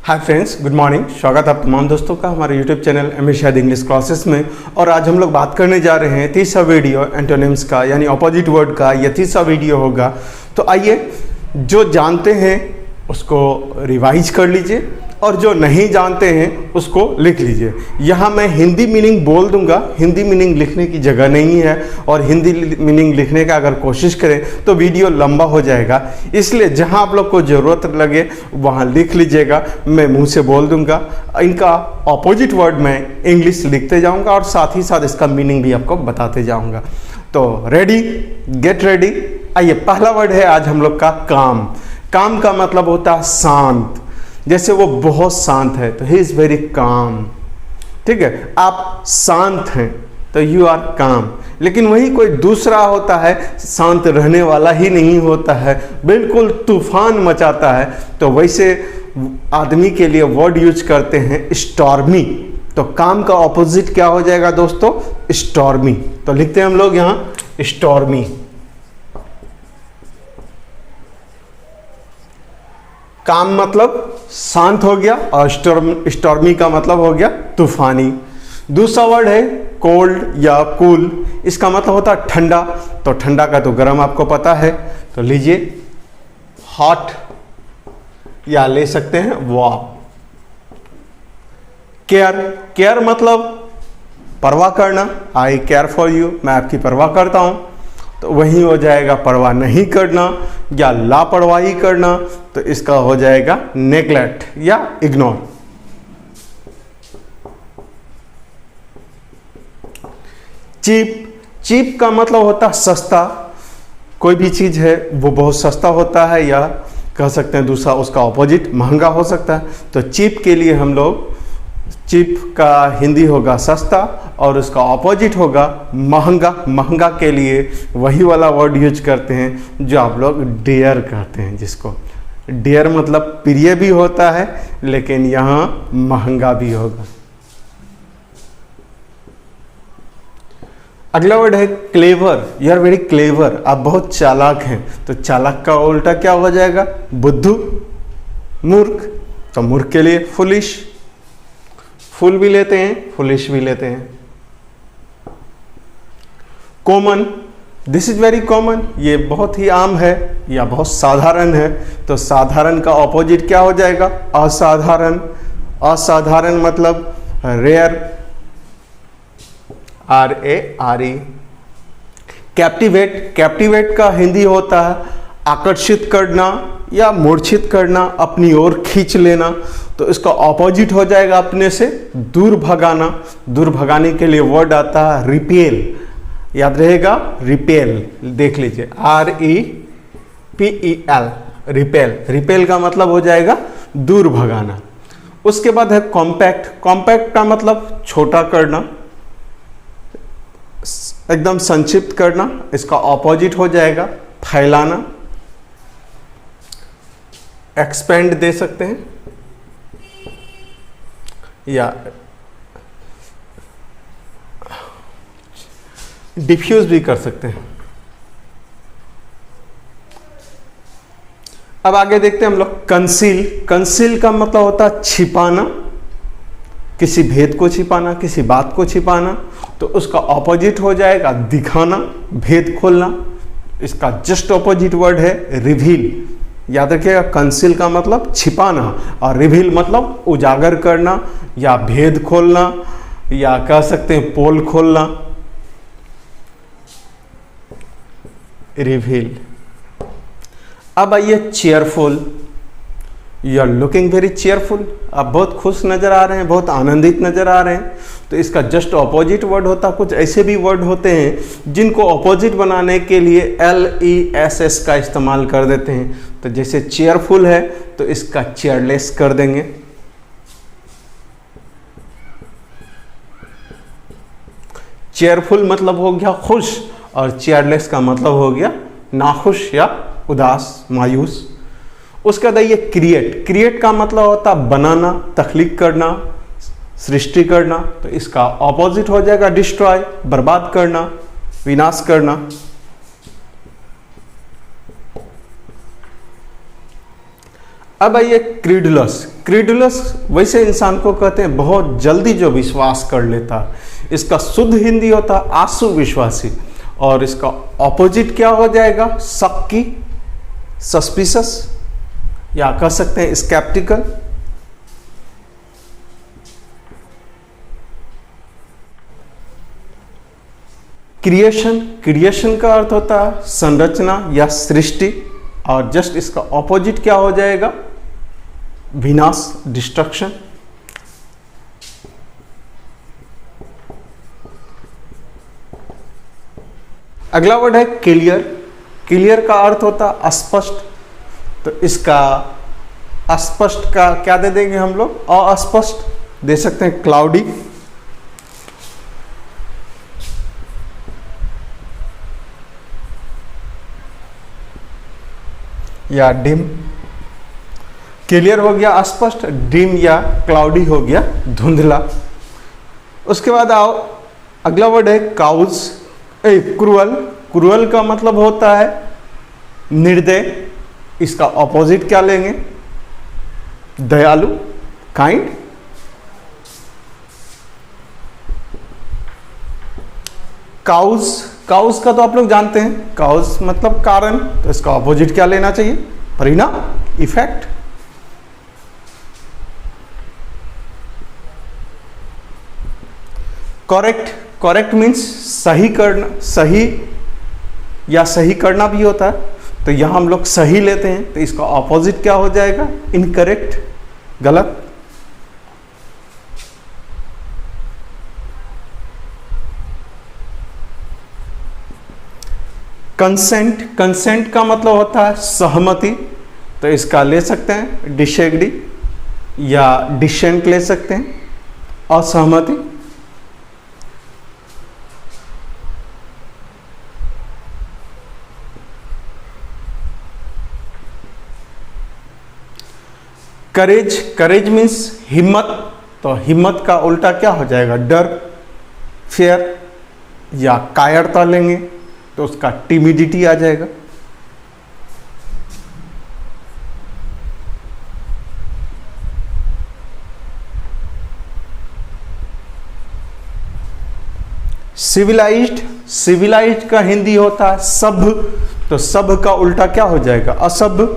Hi friends, good morning. स्वागत है आप तमाम दोस्तों का हमारे YouTube channel M A Shahid English classes में। और आज हम लोग बात करने जा रहे हैं तीसरा वीडियो एंटोनिम्स का, यानी अपोजिट वर्ड का। यह तीसरा वीडियो होगा। तो आइए, जो जानते हैं उसको रिवाइज कर लीजिए और जो नहीं जानते हैं उसको लिख लीजिए। यहाँ मैं हिंदी मीनिंग बोल दूंगा, हिंदी मीनिंग लिखने की जगह नहीं है। और हिंदी मीनिंग लिखने का अगर कोशिश करें तो वीडियो लंबा हो जाएगा, इसलिए जहाँ आप लोग को ज़रूरत लगे वहाँ लिख लीजिएगा। मैं मुंह से बोल दूंगा, इनका अपोजिट वर्ड मैं इंग्लिश लिखते जाऊँगा और साथ ही साथ इसका मीनिंग भी आपको बताते जाऊँगा। तो रेडी, गेट रेडी। आइए, पहला वर्ड है आज हम लोग का काम। काम का मतलब होता है शांत। जैसे वो बहुत शांत है तो ही इज़ वेरी काम। ठीक है, आप शांत हैं तो यू आर काम। लेकिन वही कोई दूसरा होता है, शांत रहने वाला ही नहीं होता है, बिल्कुल तूफान मचाता है, तो वैसे आदमी के लिए वर्ड यूज करते हैं स्टॉर्मी। तो काम का ऑपोजिट क्या हो जाएगा दोस्तों? स्टॉर्मी। तो लिखते हैं हम लोग यहाँ स्टॉर्मी। काम मतलब शांत हो गया और स्टॉर्मी का मतलब हो गया तूफानी। दूसरा वर्ड है कोल्ड या कूल। इसका मतलब होता है ठंडा। तो ठंडा का तो गर्म आपको पता है, तो लीजिए हॉट या ले सकते हैं वार्म। केयर, केयर मतलब परवाह करना। आई केयर फॉर यू, मैं आपकी परवाह करता हूं। तो वही हो जाएगा परवाह नहीं करना या लापरवाही करना, तो इसका हो जाएगा नेग्लेक्ट या इग्नोर। चीप, चीप का मतलब होता है सस्ता। कोई भी चीज है वो बहुत सस्ता होता है, या कह सकते हैं दूसरा उसका ऑपोजिट महंगा हो सकता है। तो चीप के लिए हम लोग, चीप का हिंदी होगा सस्ता और उसका ऑपोजिट होगा महंगा। महंगा के लिए वही वाला वर्ड यूज करते हैं जो आप लोग डेयर कहते हैं, जिसको डेयर मतलब प्रिय भी होता है लेकिन यहाँ महंगा भी होगा। अगला वर्ड है clever. You are very clever, आप बहुत चालाक हैं। तो चालाक का उल्टा क्या हो जाएगा? बुद्धू, मूर्ख। तो मूर्ख के लिए फुलिश। फुल भी लेते हैं, फुलिश भी लेते हैं। Common, this is very common. ये बहुत ही आम है या बहुत साधारण है। तो साधारण का ऑपोजिट क्या हो जाएगा? असाधारण। असाधारण मतलब रेयर, RARE। कैप्टिवेट, कैप्टिवेट का हिंदी होता है आकर्षित करना या मूर्छित करना, अपनी ओर खींच लेना। तो इसका ऑपोजिट हो जाएगा अपने से दूर भगाना। दूर भगाने के लिए वर्ड आता है रिपेल। याद रहेगा, रिपेल। देख लीजिए REPEL, रिपेल। रिपेल का मतलब हो जाएगा दूर भगाना। उसके बाद है कॉम्पैक्ट। कॉम्पैक्ट का मतलब छोटा करना, एकदम संक्षिप्त करना। इसका ऑपोजिट हो जाएगा फैलाना। एक्सपेंड दे सकते हैं या डिफ्यूज भी कर सकते हैं। अब आगे देखते हैं हम लोग कंसील। कंसील का मतलब होता है छिपाना, किसी भेद को छिपाना, किसी बात को छिपाना। तो उसका ऑपोजिट हो जाएगा दिखाना, भेद खोलना। इसका जस्ट ऑपोजिट वर्ड है रिवील। याद रखिएगा, कंसील का मतलब छिपाना और रिवील मतलब उजागर करना या भेद खोलना, या कह सकते हैं पोल खोलना। रिवील। अब आइए cheerful. You are looking very cheerful. आप बहुत खुश नजर आ रहे हैं, बहुत आनंदित नजर आ रहे हैं। तो इसका जस्ट ऑपोजिट वर्ड होता है। कुछ ऐसे भी वर्ड होते हैं जिनको ऑपोजिट बनाने के लिए LESS का इस्तेमाल कर देते हैं। तो जैसे चेयरफुल है तो इसका चेयरलेस कर देंगे। चेयरफुल मतलब हो गया खुश और चेयरलेस का मतलब हो गया नाखुश या उदास, मायूस। उसके बाद ये क्रिएट। क्रिएट का मतलब होता बनाना, तख्लीक करना, सृष्टि करना। तो इसका ऑपोजिट हो जाएगा डिस्ट्रॉय, बर्बाद करना, विनाश करना। अब आइए क्रीडुलस। क्रीडुलस वैसे इंसान को कहते हैं बहुत जल्दी जो विश्वास कर लेता है। इसका शुद्ध हिंदी होता है आसु विश्वासी, और इसका ऑपोजिट क्या हो जाएगा? शक्की, सस्पिशस, या कह सकते हैं स्केप्टिकल। क्रिएशन, क्रिएशन का अर्थ होता है संरचना या सृष्टि, और जस्ट इसका ऑपोजिट क्या हो जाएगा? विनाश, डिस्ट्रक्शन। अगला वर्ड है क्लियर। क्लियर का अर्थ होता है स्पष्ट, तो इसका अस्पष्ट का क्या दे देंगे हम लोग? अस्पष्ट दे सकते हैं, क्लाउडी। या डिम। क्लियर हो गया स्पष्ट, डिम या क्लाउडी हो गया धुंधला। उसके बाद आओ, अगला वर्ड है काउज। क्रूअल। क्रूअल का मतलब होता है निर्दय। इसका ऑपोजिट क्या लेंगे? दयालु, काइंड। काउज, काउज का तो आप लोग जानते हैं, काउज मतलब कारण, तो इसका ऑपोजिट क्या लेना चाहिए? परिणाम, इफेक्ट। करेक्ट, करेक्ट मीन्स सही करना, सही या सही करना भी होता है, तो यहां हम लोग सही लेते हैं, तो इसका ऑपोजिट क्या हो जाएगा? इनकरेक्ट, गलत। कंसेंट, कंसेंट का मतलब होता है सहमति, तो इसका ले सकते हैं डिसएग्री या डिसेंट ले सकते हैं, असहमति। करेज, करेज मीन्स हिम्मत, तो हिम्मत का उल्टा क्या हो जाएगा? डर, फेयर या कायरता लेंगे, तो उसका टिमिडिटी आ जाएगा। सिविलाइज्ड, सिविलाइज्ड का हिंदी होता है सभ्य, तो सभ्य का उल्टा क्या हो जाएगा? असभ्य।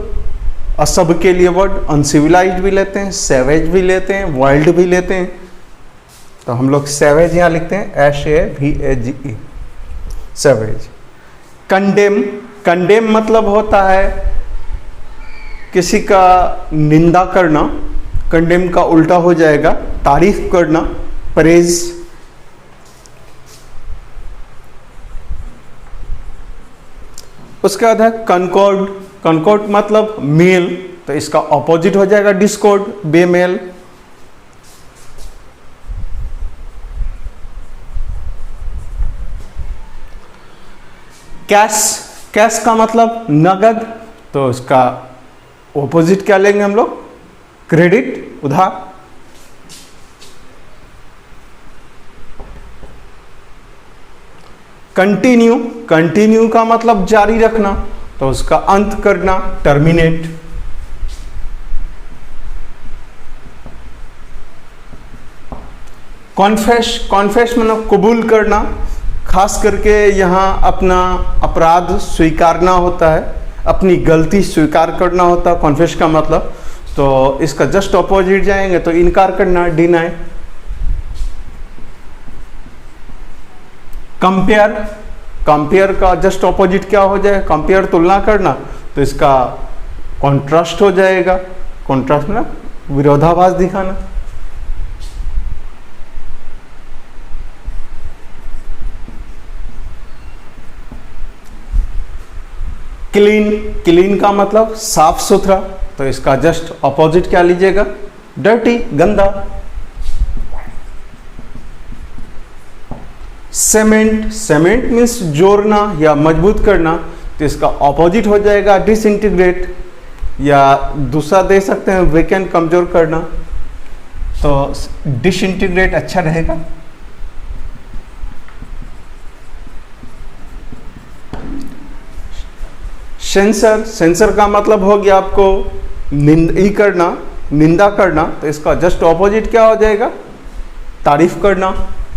असभ्य के लिए वर्ड अनसिविलाइज्ड भी लेते हैं, सैवेज भी लेते हैं, वाइल्ड भी लेते हैं, तो हम लोग सैवेज यहां लिखते हैं SAVAGE, सैवेज। कंडेम, कंडेम मतलब होता है किसी का निंदा करना, कंडेम का उल्टा हो जाएगा तारीफ करना, प्रेज। उसके बाद है कनकॉर्ड, कनकॉर्ड मतलब मेल, तो इसका ऑपोजिट हो जाएगा डिस्कॉर्ड, बेमेल। कैश, कैश का मतलब नगद, तो इसका ऑपोजिट क्या लेंगे हम लोग? क्रेडिट, उधार। कंटिन्यू, कंटिन्यू का मतलब जारी रखना, तो उसका अंत करना, टर्मिनेट। कॉन्फेस, कॉन्फेस मतलब कबूल करना, खास करके यहाँ अपना अपराध स्वीकारना होता है, अपनी गलती स्वीकार करना होता है कॉन्फेस का मतलब, तो इसका जस्ट ऑपोजिट जाएंगे तो इनकार करना, डिनाई। कंपेयर, कंपेयर का जस्ट ऑपोजिट क्या हो जाए? कंपेयर तुलना करना, तो इसका कॉन्ट्रास्ट हो जाएगा, कॉन्ट्रास्ट में विरोधाभास दिखाना। क्लीन, क्लीन का मतलब साफ सुथरा, तो इसका जस्ट ऑपोजिट क्या लीजिएगा? डर्टी, गंदा। सीमेंट, सीमेंट मीन्स जोड़ना या मजबूत करना, तो इसका ऑपोजिट हो जाएगा डिसइंटीग्रेट, या दूसरा दे सकते हैं वीकेंड, कमजोर करना, तो डिसइंटीग्रेट अच्छा रहेगा। सेंसर, सेंसर का मतलब हो गया आपको निंदा करना, तो इसका जस्ट ऑपोजिट क्या हो जाएगा? तारीफ करना,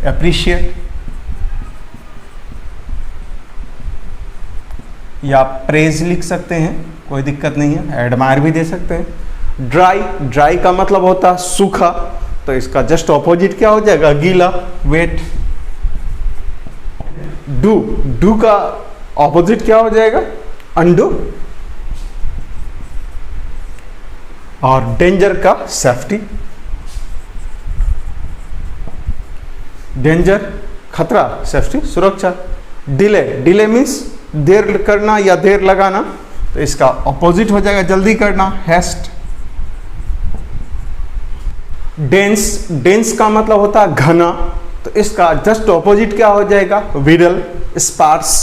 एप्रिशिएट, या प्रेज लिख सकते हैं, कोई दिक्कत नहीं है, एडमायर भी दे सकते हैं। ड्राई का मतलब होता है सूखा, तो इसका जस्ट ऑपोजिट क्या हो जाएगा? गीला, वेट। डू का ऑपोजिट क्या हो जाएगा? अनडू। और डेंजर का सेफ्टी। डेंजर खतरा, सेफ्टी सुरक्षा। डिले मीन्स देर करना या देर लगाना, तो इसका ऑपोजिट हो जाएगा जल्दी करना, हेस्ट। डेंस का मतलब होता है घना, तो इसका जस्ट ऑपोजिट क्या हो जाएगा? विरल, स्पार्स।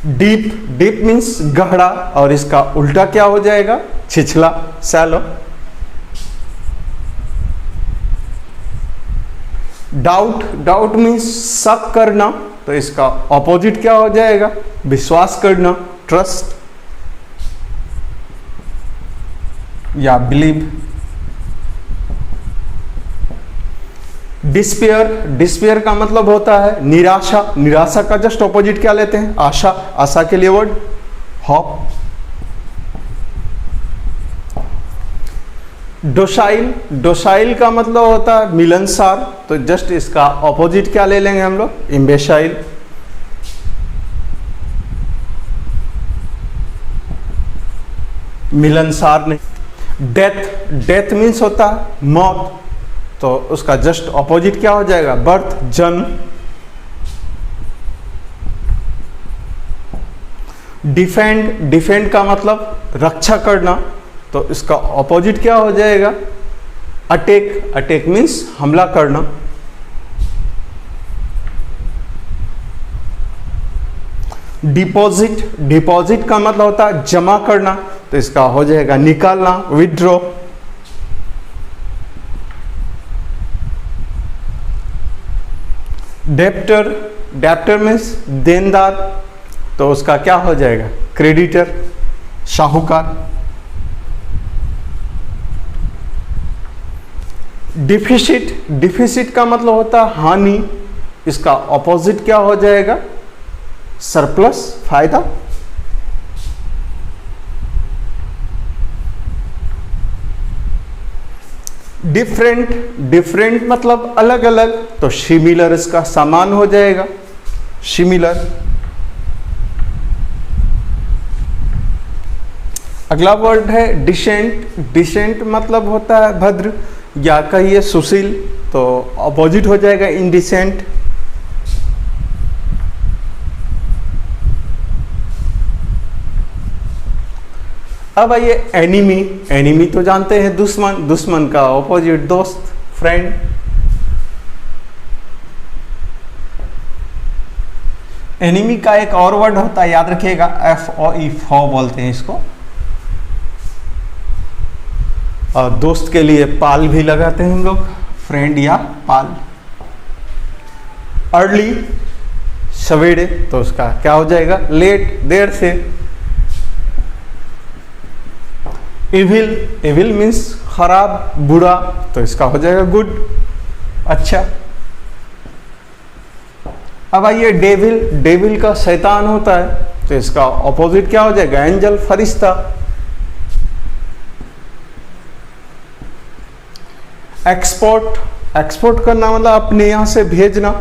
डीप मीन्स गहरा, और इसका उल्टा क्या हो जाएगा? छिछला, सैलो। डाउट मीन्स शक करना, तो इसका ऑपोजिट क्या हो जाएगा? विश्वास करना, ट्रस्ट या बिलीव। डिस्पेयर का मतलब होता है निराशा का जस्ट ऑपोजिट क्या लेते हैं? आशा के लिए वर्ड होप। डोसाइल का मतलब होता है मिलनसार, तो जस्ट इसका ऑपोजिट क्या ले लेंगे हम लोग? इम्बेसाइल। मिलनसार नहीं। डेथ मीन्स होता है मौत, तो उसका जस्ट ऑपोजिट क्या हो जाएगा? बर्थ, जन्म। डिफेंड का मतलब रक्षा करना, तो इसका ऑपोजिट क्या हो जाएगा? अटैक मीन्स हमला करना। डिपॉजिट का मतलब होता है जमा करना, तो इसका हो जाएगा निकालना, विथड्रॉ। डेप्टर मीन्स देनदार, तो उसका क्या हो जाएगा? क्रेडिटर, साहूकार। डिफिसिट का मतलब होता है हानि, इसका ऑपोजिट क्या हो जाएगा? सरप्लस, फायदा। डिफरेंट मतलब अलग अलग, तो सिमिलर इसका समान हो जाएगा, सिमिलर। अगला वर्ड है डिसेंट मतलब होता है भद्र, या कहिए सुशील, तो अपोजिट हो जाएगा इनडिसेंट। अब आइए एनिमी तो जानते हैं दुश्मन का ऑपोजिट दोस्त, फ्रेंड। एनिमी का एक और वर्ड होता है, याद रखिएगा, FOE, फॉ बोलते हैं इसको। और दोस्त के लिए पाल भी लगाते हैं हम लोग, फ्रेंड या पाल। अर्ली, सवेरे, तो उसका क्या हो जाएगा? लेट, देर से। इविल मीन्स खराब, बुरा, तो इसका हो जाएगा गुड, अच्छा। अब आइए डेविल का शैतान होता है, तो इसका ऑपोजिट क्या हो जाएगा? एंजल, फरिश्ता। एक्सपोर्ट करना मतलब अपने यहाँ से भेजना,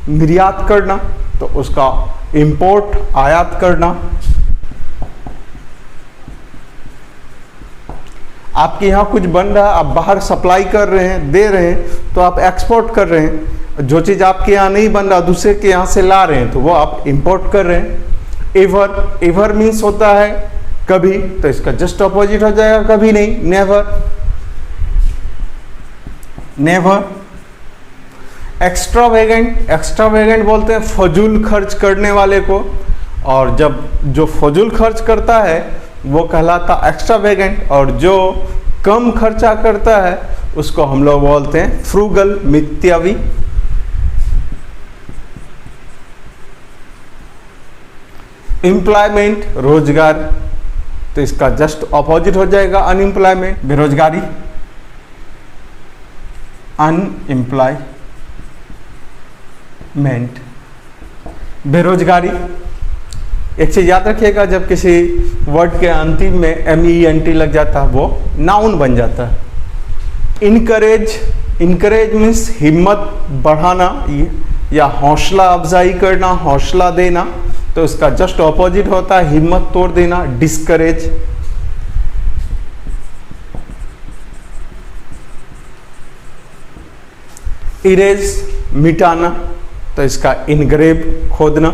निर्यात करना, तो उसका इंपोर्ट, आयात करना। आपके यहाँ कुछ बन रहा है, आप बाहर सप्लाई कर रहे हैं, दे रहे हैं, तो आप एक्सपोर्ट कर रहे हैं। जो चीज़ आपके यहाँ नहीं बन रहा, दूसरे के यहाँ से ला रहे हैं, तो वो आप इंपोर्ट कर रहे हैं। एवर मीन्स होता है कभी, तो इसका जस्ट अपोजिट हो जाएगा कभी नहीं, नेवर। एक्स्ट्रावेगेंट बोलते हैं फजूल खर्च करने वाले को, और जब जो फजूल खर्च करता है वो कहलाता एक्स्ट्रावेगेंट, और जो कम खर्चा करता है उसको हम लोग बोलते हैं फ्रूगल, मितव्ययी। एम्प्लॉयमेंट रोजगार, तो इसका जस्ट ऑपोजिट हो जाएगा अनएम्प्लॉयमेंट, बेरोजगारी, अनएम्प्लॉयमेंट, बेरोजगारी। एक चीज याद रखिएगा, जब किसी वर्ड के अंतिम में MENT लग जाता है वो नाउन बन जाता है। इनकरेज, इनकरेज मीन्स हिम्मत बढ़ाना या हौसला अफजाई करना, हौसला देना, तो इसका जस्ट ऑपोजिट होता है हिम्मत तोड़ देना, डिस्करेज। इरेज, मिटाना, तो इसका इनग्रेव, खोदना।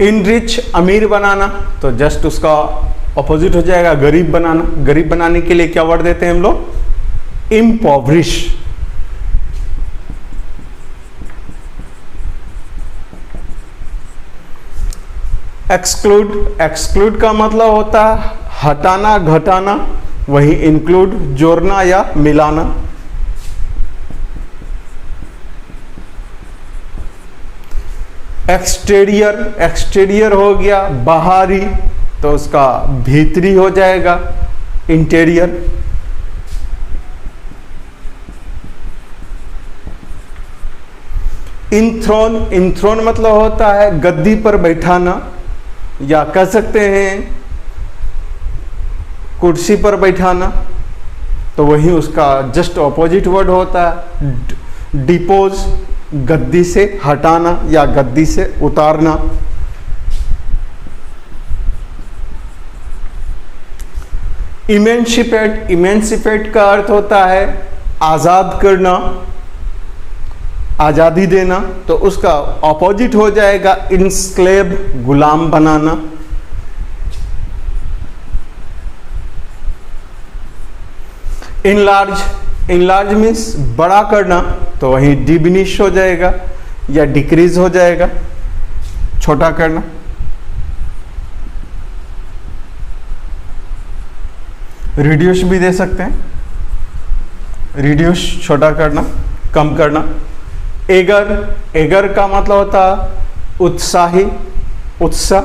इनरिच, अमीर बनाना, तो जस्ट उसका ऑपोजिट हो जाएगा गरीब बनाना। गरीब बनाने के लिए क्या वर्ड देते हैं हम लोग? इम्पॉवरिश। एक्सक्लूड, एक्सक्लूड का मतलब होता है हटाना, घटाना, वही इंक्लूड, जोड़ना या मिलाना। एक्सटीरियर, एक्सटीरियर हो गया बाहरी, तो उसका भीतरी हो जाएगा इंटीरियर। इंथ्रोन, इंथ्रोन मतलब होता है गद्दी पर बैठाना, या कह सकते हैं कुर्सी पर बैठाना, तो वही उसका जस्ट ऑपोजिट वर्ड होता है डिपोज, गद्दी से हटाना या गद्दी से उतारना। इमेंसिपेट, इमेंसिपेट का अर्थ होता है आज़ाद करना, आज़ादी देना, तो उसका ऑपोजिट हो जाएगा इंस्क्लेव, गुलाम बनाना। इनलार्ज, इनलार्ज मीन्स बड़ा करना, तो वहीं डिमिनिश हो जाएगा या डिक्रीज हो जाएगा, छोटा करना। रिड्यूस भी दे सकते हैं, रिड्यूस छोटा करना, कम करना। एगर, एगर का मतलब होता उत्साही, उत्साह,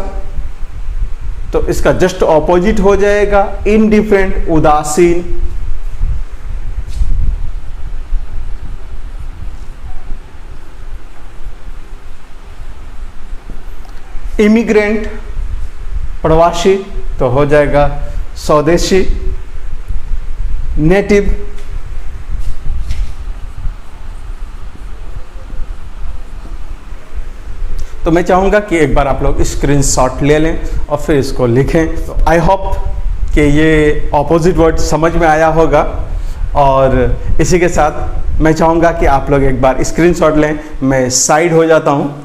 तो इसका जस्ट ऑपोजिट हो जाएगा इनडिफरेंट, उदासीन। इमिग्रेंट, प्रवासी, तो हो जाएगा स्वदेशी। नेटिव, तो मैं चाहूँगा कि एक बार आप लोग स्क्रीनशॉट ले लें और फिर इसको लिखें। तो आई होप कि ये ऑपोजिट वर्ड समझ में आया होगा, और इसी के साथ मैं चाहूँगा कि आप लोग एक बार स्क्रीनशॉट लें। मैं साइड हो जाता हूँ।